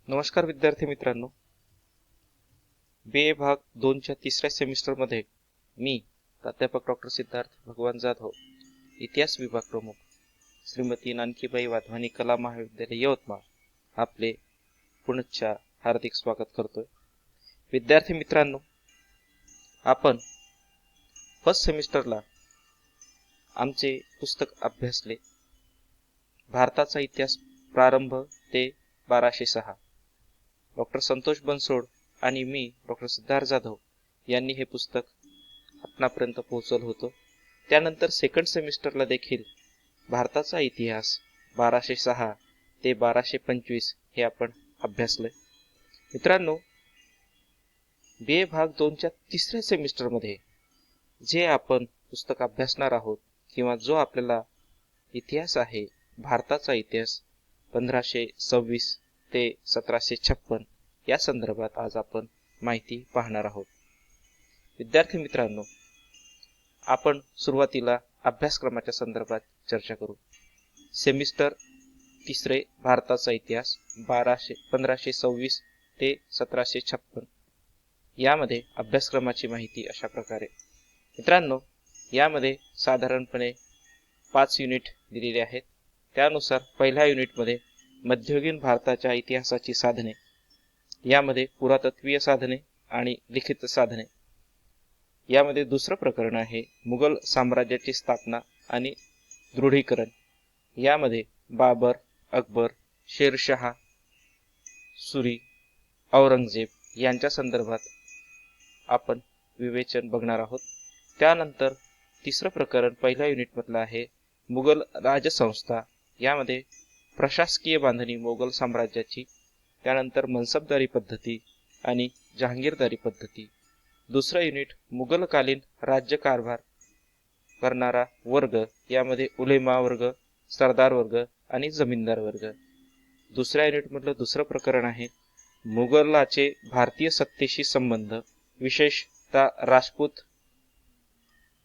नमस्कार विद्यार्थी मित्रांनो, BA भाग 2च्या तिसऱ्या सेमिस्टरमध्ये मी प्राध्यापक डॉक्टर सिद्धार्थ भगवान जाधव, इतिहास विभाग प्रमुख, श्रीमती नानकीबाई वाधवानी कला महाविद्यालय यवतमाळ आपले पुनश्च हार्दिक स्वागत करतोय. विद्यार्थी मित्रांनो, आपण फर्स्ट सेमिस्टरला आमचे पुस्तक अभ्यासले. भारताचा इतिहास प्रारंभ ते 1206. डॉक्टर संतोष बनसोड आणि मी डॉक्टर सिद्धार्थ जाधव यांनी हे पुस्तक आपणापर्यंत पोहोचवलं होतं. त्यानंतर सेकंड सेमिस्टरला देखील भारताचा इतिहास 1206 ते 1225 हे आपण अभ्यासलंय. मित्रांनो, BA भाग 2च्या तिसऱ्या सेमिस्टरमध्ये जे आपण पुस्तक अभ्यासणार आहोत किंवा जो आपल्याला इतिहास आहे, भारताचा इतिहास 1526 ते 1756 या संदर्भात आज आपण माहिती पाहणार आहोत. विद्यार्थी मित्रांनो, आपण सुरुवातीला अभ्यासक्रमाच्या संदर्भात चर्चा करू. सेमिस्टर तिसरे भारताचा इतिहास 1526 ते 1756 यामध्ये अभ्यासक्रमाची माहिती अशा प्रकारे. मित्रांनो, यामध्ये साधारणपणे 5 युनिट दिलेले आहेत. त्यानुसार पहिल्या युनिटमध्ये मध्ययुगीन भारताच्या इतिहासाची साधने, यामध्ये पुरातत्वीय साधने आणि लिखित साधने. यामध्ये दुसरं प्रकरण आहे मुघल साम्राज्याची स्थापना आणि दृढीकरण. यामध्ये बाबर, अकबर, शेरशाह सुरी, औरंगजेब यांच्या संदर्भात आपण विवेचन बघणार आहोत. त्यानंतर तिसरं प्रकरण पहिल्या युनिटमधलं आहे मुघल राजसंस्था. यामध्ये प्रशासकीय बांधणी मोगल साम्राज्याची, त्यानंतर मनसबदारी पद्धती आणि जहांगीरदारी पद्धती. दुसरं युनिट मुघलकालीन राज्यकारभार करणारा वर्ग. यामध्ये उलेमा वर्ग, सरदार वर्ग आणि जमीनदार वर्ग. दुसऱ्या युनिटमधलं दुसरं प्रकरण आहे मुघलाचे भारतीय सत्तेशी संबंध, विशेषतः राजपूत.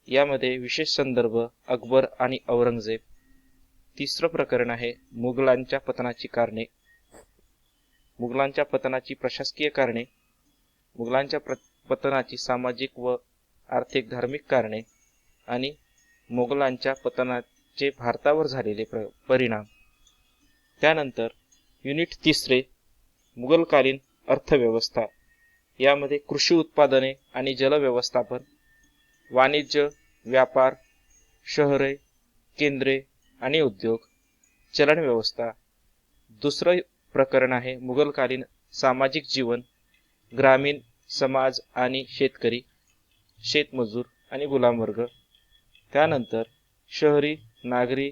यामध्ये विशेष संदर्भ अकबर आणि औरंगजेब. तिसरं प्रकरण आहे मुघलांच्या पतनाची कारणे, मुघलांच्या पतनाची प्रशासकीय कारणे, मुघलांच्या पतनाची सामाजिक व आर्थिक धार्मिक कारणे आणि मुघलांच्या पतनाचे भारतावर झालेले परिणाम. त्यानंतर युनिट तिसरे मुघलकालीन अर्थव्यवस्था. यामध्ये कृषी उत्पादने आणि जलव्यवस्थापन, वाणिज्य, व्यापार, शहरे, केंद्रे आणि उद्योग, चलन व्यवस्था. दुसरं प्रकरण आहे मुघलकालीन सामाजिक जीवन, ग्रामीण समाज आणि शेतकरी, शेतमजूर आणि गुलाम वर्ग. त्यानंतर शहरी नागरी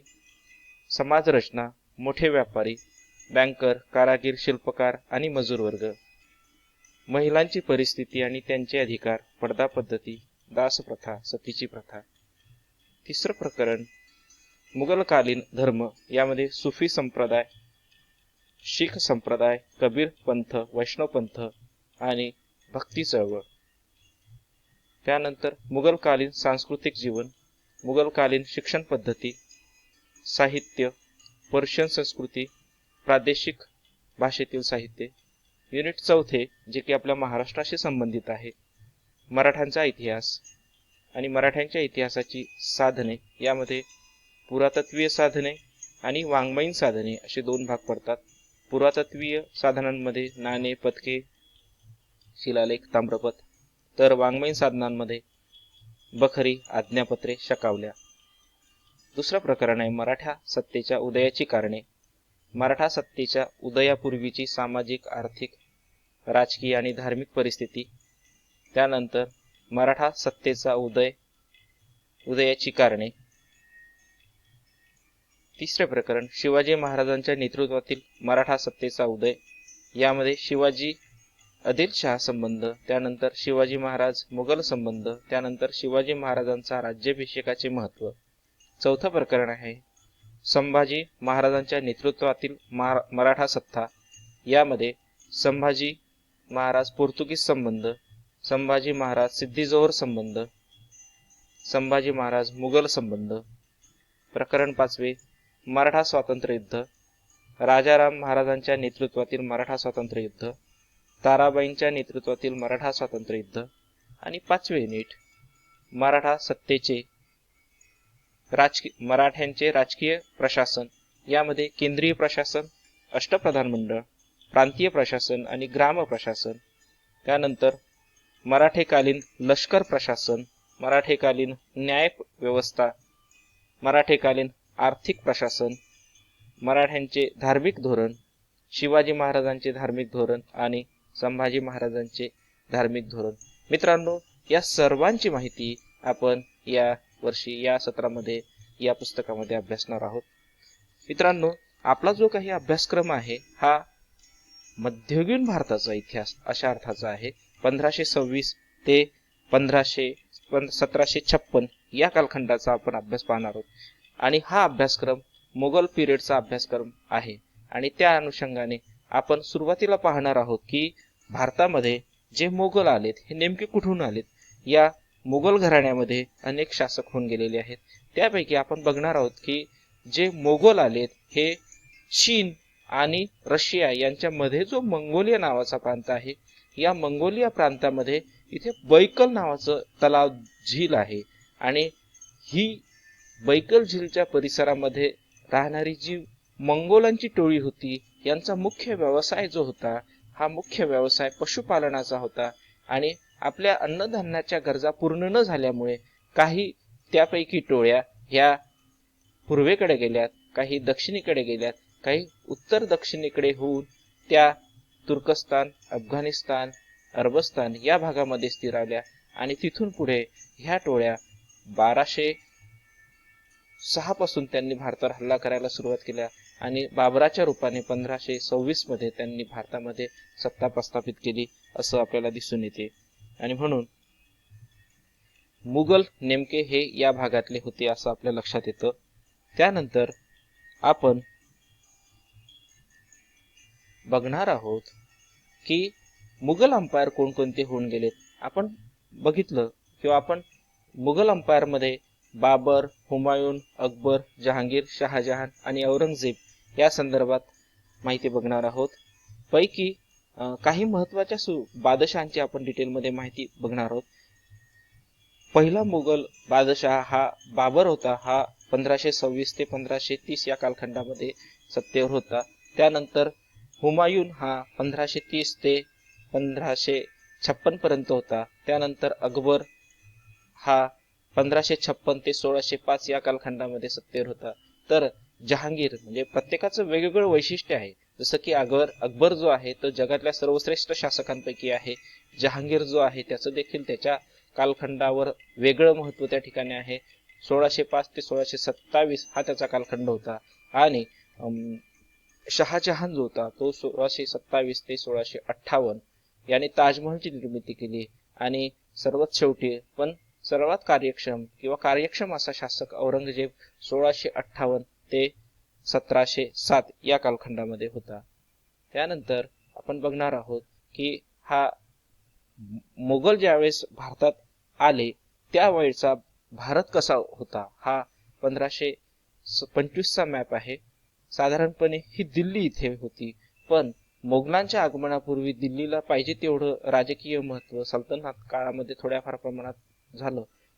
समाजरचना, मोठे व्यापारी, बँकर, कारागीर, शिल्पकार आणि मजूर वर्ग. महिलांची परिस्थिती आणि त्यांचे अधिकार, पडदा पद्धती, दासप्रथा, सतीची प्रथा. तिसरं प्रकरण मुघलकालीन धर्म. यामध्ये सुफी संप्रदाय, शीख संप्रदाय, कबीर पंथ, वैष्णव पंथ आणि भक्ती चळवळ. त्यानंतर मुघलकालीन सांस्कृतिक जीवन, मुघलकालीन शिक्षण पद्धती, साहित्य, पर्शियन संस्कृती, प्रादेशिक भाषेतील साहित्य. युनिट चौथे, जे की आपल्या महाराष्ट्राशी संबंधित आहे, मराठ्यांचा इतिहास आणि मराठ्यांच्या इतिहासाची साधने. यामध्ये पुरातत्वीय साधने आणि वाङ्मयीन साधने असे दोन भाग पडतात. पुरातत्वीय साधनांमध्ये नाणे, पदके, शिलालेख, ताम्रपत्र, तर वाङ्मयीन साधनांमध्ये बखरी, आज्ञापत्रे, शकावल्या. दुसरं प्रकरण आहे मराठा सत्तेच्या उदयाची कारणे. मराठा सत्तेच्या उदयापूर्वीची सामाजिक, आर्थिक, राजकीय आणि धार्मिक परिस्थिती. त्यानंतर मराठा सत्तेचा उदयाची कारणे. तिसरे प्रकरण शिवाजी महाराजांच्या नेतृत्वातील मराठा सत्तेचा उदय. यामध्ये शिवाजी आदिलशहा संबंध, त्यानंतर शिवाजी महाराज मुघल संबंध, त्यानंतर शिवाजी महाराजांचा राज्याभिषेकाचे महत्त्व. चौथं प्रकरण आहे संभाजी महाराजांच्या नेतृत्वातील मराठा सत्ता. यामध्ये संभाजी महाराज पोर्तुगीज संबंध, संभाजी महाराज सिद्दीजोहर संबंध, संभाजी महाराज मुघल संबंध. प्रकरण पाचवे मराठा स्वातंत्र्य युद्ध. राजाराम महाराजांच्या नेतृत्वातील मराठा स्वातंत्र्य युद्ध, ताराबाईंच्या नेतृत्वातील मराठा स्वातंत्र्य युद्ध आणि 5वे युनिट मराठा सत्तेचे मराठ्यांचे राजकीय प्रशासन, यामध्ये केंद्रीय प्रशासन, अष्टप्रधान मंडळ, प्रांतीय प्रशासन आणि ग्राम प्रशासन, त्यानंतर मराठेकालीन लष्कर प्रशासन, मराठेकालीन न्याय व्यवस्था, मराठेकालीन आर्थिक प्रशासन, मराठ्यांचे धार्मिक धोरण, शिवाजी महाराजांचे धार्मिक धोरण आणि संभाजी महाराजांचे धार्मिक धोरण. मित्रांनो, या सर्वांची माहिती आपण या वर्षी या सत्रामध्ये या पुस्तकामध्ये अभ्यासणार आहोत. मित्रांनो, आपला जो काही अभ्यासक्रम आहे हा मध्ययुगीन भारताचा इतिहास अशा अर्थाचा आहे. 1526 ते 1756 या कालखंडाचा आपण अभ्यास पाहणार आहोत आणि हा अभ्यासक्रम मोगल पिरियडचा अभ्यासक्रम आहे. आणि त्या अनुषंगाने आपण सुरुवातीला पाहणार आहोत की भारतामध्ये जे मोगल आलेत हे नेमके कुठून आलेत. या मोगल घराण्यामध्ये अनेक शासक होऊन गेलेले आहेत. त्यापैकी आपण बघणार आहोत की जे मोगल आलेत हे चीन आणि रशिया यांच्यामध्ये जो मंगोलिया नावाचा प्रांत आहे, या मंगोलिया प्रांतामध्ये इथे बैकल नावाचं तलाव झील आहे आणि ही बैकल झीलच्या परिसरामध्ये राहणारी जी मंगोलांची टोळी होती, यांचा मुख्य व्यवसाय जो होता हा मुख्य व्यवसाय पशुपालनाचा होता. आणि आपल्या अन्नधान्याच्या गरजा पूर्ण न झाल्यामुळे काही त्यापैकी टोळ्या ह्या पूर्वेकडे गेल्यात, काही दक्षिणेकडे गेल्यात, काही उत्तर दक्षिणेकडे होऊन त्या तुर्कस्तान, अफगाणिस्तान, अरबस्तान या भागामध्ये स्थिरावल्या आणि तिथून पुढे ह्या टोळ्या 1206 पासून त्यांनी भारतावर हल्ला करायला सुरुवात केल्या आणि बाबराच्या रूपाने 1526 मध्ये त्यांनी भारतामध्ये सत्ता प्रस्थापित केली असं आपल्याला दिसून येते. आणि म्हणून मुघल नेमके हे या भागातले होते असं आपल्या लक्षात येतं. त्यानंतर आपण बघणार आहोत की मुघल अंपायर कोणकोणते होऊन गेलेत. आपण बघितलं किंवा आपण मुघल अंपायर मध्ये बाबर, हुमायून, अकबर, जहांगीर, शहाजहान आणि औरंगजेब या संदर्भात माहिती बघणार आहोत. पैकी काही महत्वाच्या बादशहांची आपण डिटेलमध्ये माहिती बघणार आहोत. पहिला मुघल बादशाह हा बाबर होता. हा 1526 ते 1530 या कालखंडामध्ये सत्तेवर होता. त्यानंतर हुमायून हा 1530 ते 1556 पर्यंत होता. त्यानंतर अकबर हा 1556 ते 1605 या कालखंडामध्ये सत्तेवर होता. तर जहांगीर म्हणजे प्रत्येकाचं वेगवेगळं वैशिष्ट्य आहे. जसं की अकबर जो आहे तो जगातल्या सर्वश्रेष्ठ शासकांपैकी आहे. जहांगीर जो आहे त्याचं देखील त्याच्या कालखंडावर वेगळं महत्व त्या ठिकाणी आहे. 1605 ते 1627 हा त्याचा कालखंड होता आणि शहाजहान जो होता तो 1627 ते 1658 याने ताजमहलची निर्मिती केली. आणि सर्वात शेवटी पण सर्वात कार्यक्षम असा शासक औरंगजेब 1658 ते 1707 या कालखंडामध्ये होता. त्यानंतर आपण बघणार आहोत की हा मोगल ज्यावेळेस भारतात आले त्यावेळेचा भारत कसा होता. हा 1525 चा मॅप आहे. साधारणपणे ही दिल्ली इथे होती, पण मोगलांच्या आगमनापूर्वी दिल्लीला पाहिजे तेवढं राजकीय महत्व सल्तनत काळामध्ये थोड्याफार प्रमाणात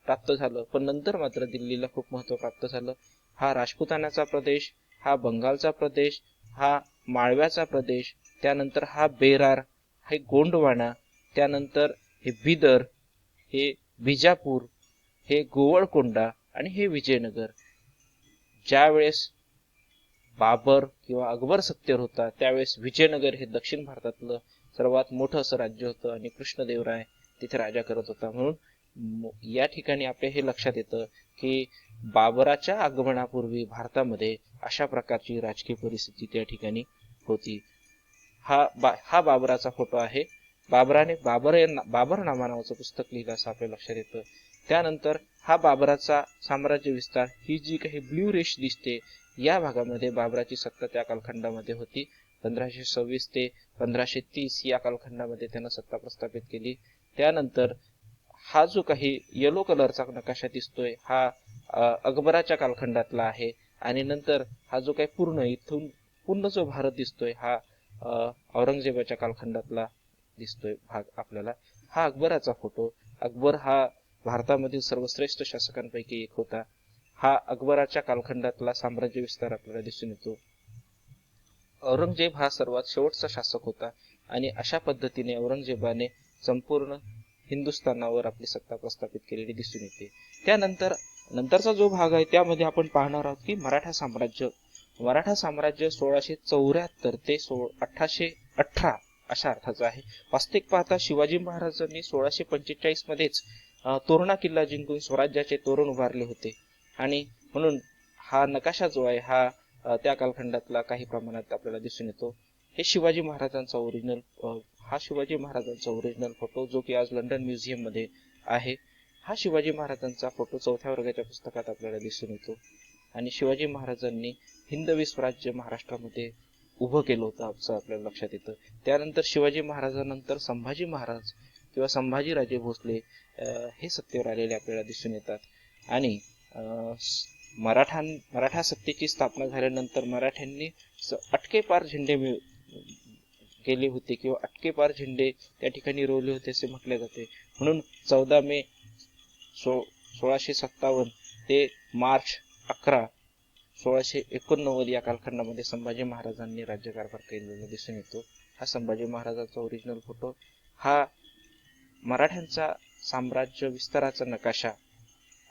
प्राप्त झालं, पण नंतर मात्र दिल्लीला खूप महत्व प्राप्त झालं. हा राजपुतानाचा प्रदेश, हा बंगालचा प्रदेश, हा माळव्याचा प्रदेश, त्यानंतर हा बेरार, हे गोंडवाना, त्यानंतर हे बिदर, हे बिजापूर, हे गोवळकोंडा आणि हे विजयनगर. ज्यावेळेस बाबर किंवा अकबर सत्तेवर होता त्यावेळेस विजयनगर हे दक्षिण भारतातलं सर्वात मोठं असं राज्य होतं आणि कृष्णदेवराय तिथे राजा करत होता. म्हणून या ठिकाणी आपल्या हे लक्षात येतं की बाबराच्या आगमनापूर्वी भारतामध्ये अशा प्रकारची राजकीय परिस्थिती त्या ठिकाणी होती. हा बाबराचा फोटो आहे. बाबराने बाबर नावाचं पुस्तक लिहिलं असं आपल्या लक्षात येतं. त्यानंतर हा बाबराचा साम्राज्य विस्तार, ही जी काही ब्ल्यू रेष दिसते या भागामध्ये बाबराची सत्ता त्या कालखंडामध्ये होती. 1526 ते 1530 या कालखंडामध्ये त्यानं सत्ता प्रस्थापित केली. त्यानंतर हा जो काही येलो कलरचा नकाशा दिसतोय हा अकबराच्या कालखंडातला आहे. आणि नंतर हा जो काही पूर्ण इथून पूर्ण जो भारत दिसतोय हा औरंगजेबाच्या कालखंडातला दिसतोय भाग आपल्याला. हा अकबराचा फोटो. अकबर हा भारतामधील सर्वश्रेष्ठ शासकांपैकी एक होता. हा अकबराच्या कालखंडातला साम्राज्य विस्तार आपल्याला दिसून येतो. औरंगजेब हा सर्वात शेवटचा शासक होता आणि अशा पद्धतीने औरंगजेबाने संपूर्ण हिंदुस्थानावर आपली सत्ता प्रस्थापित केलेली दिसून येते. त्यानंतर नंतरचा जो भाग आहे त्यामध्ये आपण पाहणार आहोत की मराठा साम्राज्य. मराठा साम्राज्य 1674 ते 1818 अशा अर्थाचं आहे. वास्तविक पाहता शिवाजी महाराजांनी 1645 मध्येच तोरणा किल्ला जिंकून स्वराज्याचे तोरण उभारले होते आणि म्हणून हा नकाशा जो आहे हा त्या कालखंडातला काही प्रमाणात आपल्याला दिसून येतो. हे शिवाजी महाराजांचा ओरिजिनल फोटो जो की आज लंडन म्युझियम मध्ये आहे. हा शिवाजी महाराजांचा फोटो 4थ्या वर्गाच्या पुस्तकात आपल्याला दिसून येतो आणि शिवाजी महाराजांनी हिंदवी स्वराज्य महाराष्ट्रामध्ये उभं केलं होतं असं आपल्याला लक्षात येतं. त्यानंतर शिवाजी महाराजांनंतर संभाजी महाराज किंवा संभाजीराजे भोसले हे सत्तेवर आलेले आपल्याला दिसून येतात आणि मराठा सत्तेची स्थापना झाल्यानंतर मराठ्यांनी अटकेपार झेंडे केले होते किंवा अटकेपार झेंडे त्या ठिकाणी रोवले होते असे म्हटले जाते. म्हणून 14 मे 1657 ते मार्च 11 1689 या कालखंडामध्ये संभाजी महाराजांनी राज्यकारभार केलेला दिसून येतो. हा संभाजी महाराजांचा ओरिजिनल फोटो. हा मराठ्यांचा साम्राज्य विस्ताराचा नकाशा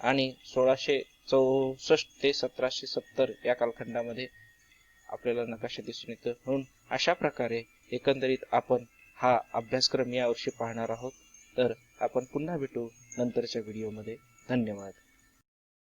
आणि 1664 ते 1770 या कालखंडामध्ये आपल्याला नकाशा दिसून येतो. म्हणून अशा प्रकारे एकंदरीत आपण हा अभ्यासक्रम यावर्षी पाहणार आहोत. तर आपण पुन्हा भेटू नंतरच्या व्हिडिओमध्ये. धन्यवाद.